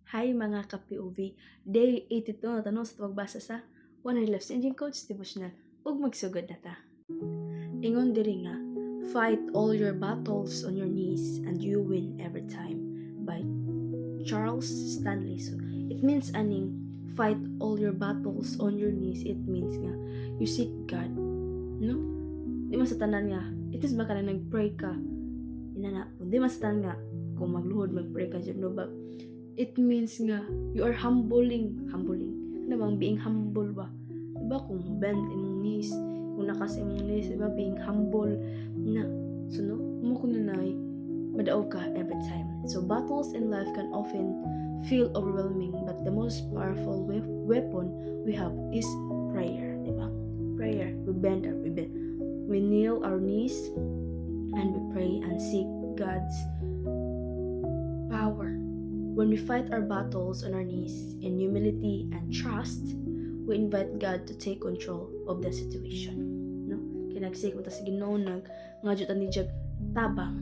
Hi mga ka-POV, Day 82 na tanong sa pagbasa sa 100 Lives Engine Coach Devotional ug magsugod na ta. Ingon diri nga, fight all your battles on your knees and you win every time by Charles Stanley. So, it means aning fight all your battles on your knees. It means nga you seek God. No? Di man sa tanan nga, it is baka na nag-pray ka. Inana, di man sa tanan nga kung magluhod mag-pray ka dyan, no? But it means nga you are humbling. Ano bang being humble ba? Diba kung bend imong knees, kung nakas imong knees, diba being humble na. So no, mo kuno nay madaog ka every time. So battles in life can often feel overwhelming, but the most powerful weapon we have is prayer, diba? Prayer. We kneel our knees and we pray and seek God's power. When we fight our battles on our knees in humility and trust, we invite God to take control of the situation. No? Kinagsik mo ta sa Ginoo nga jutan ni jag tabang.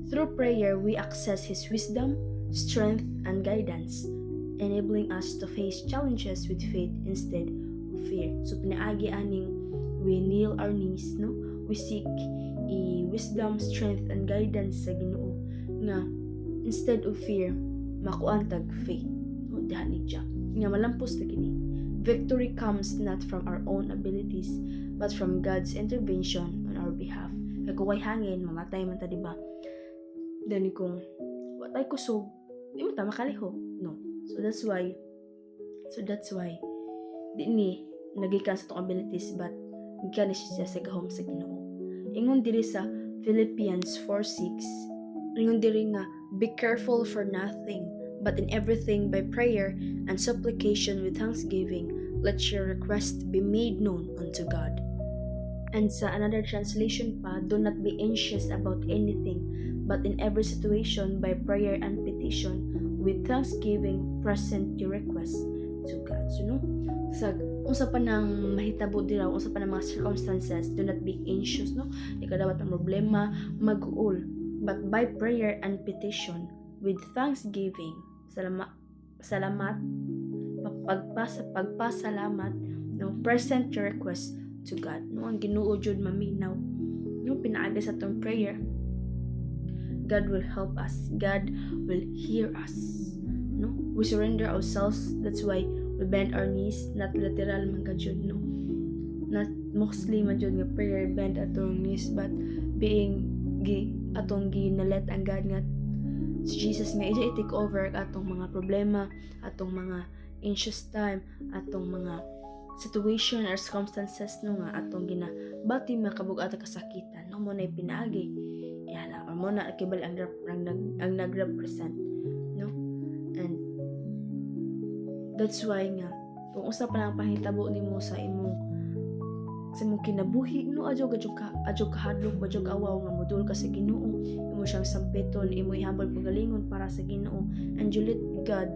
Through prayer, we access His wisdom, strength, and guidance, enabling us to face challenges with faith instead of fear. So pinaagi aning we kneel our knees, no? We seek wisdom, strength, and guidance sa Ginoo nga instead of fear makuantag faith. O diha ni Jack nga malampos na gini. Victory comes not from our own abilities but from God's intervention on our behalf. Kaya kung kay hangin mamatay man ta, diba? Dani kung watay kusog di man ta makaliho, no? So that's why di ni nagikan sa tong abilities but gikan ni siya sa gahom sa Ginoo. Ingon diri sa Philippians 4:6, ingon diri nga, be careful for nothing, but in everything by prayer and supplication with thanksgiving, let your request be made known unto God. And sa another translation pa, do not be anxious about anything, but in every situation by prayer and petition with thanksgiving present your request to God. So no, sa unsa pa nang mahitabo dira, unsa pa nang mga circumstances, do not be anxious, no? Ikaw dapat ang problema mag-uol, but by prayer and petition with thanksgiving, pagpasalamat, no, present your request to God. No, ang Ginoo jud maminaw. No, pinaaga sa tong prayer, God will help us. God will hear us. No, we surrender ourselves. That's why we bend our knees, not literal man ka jud, no. Not mostly man jud nga prayer bend atong knees, but being atong ginalet ang God nga si Jesus nga ija i-take over atong mga problema, atong mga anxious time, atong mga situation or circumstances, no, nga atong ginabati makabug-ata kasakitan, no, mo na pinaagi yana or mo na kibal ang nagrepresent, no. And that's why nga kung usa pa lang pahitabo nimo sa imong kinabuhi, no, adyo kahadlok, adyo kaawaw nga modul ka sa Ginoo, imo siyang sampeton, imo ihambal pagalingon para sa Ginoo, and you let God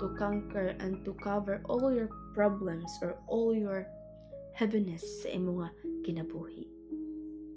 to conquer and to cover all your problems or all your heaviness sa imo nga kinabuhi.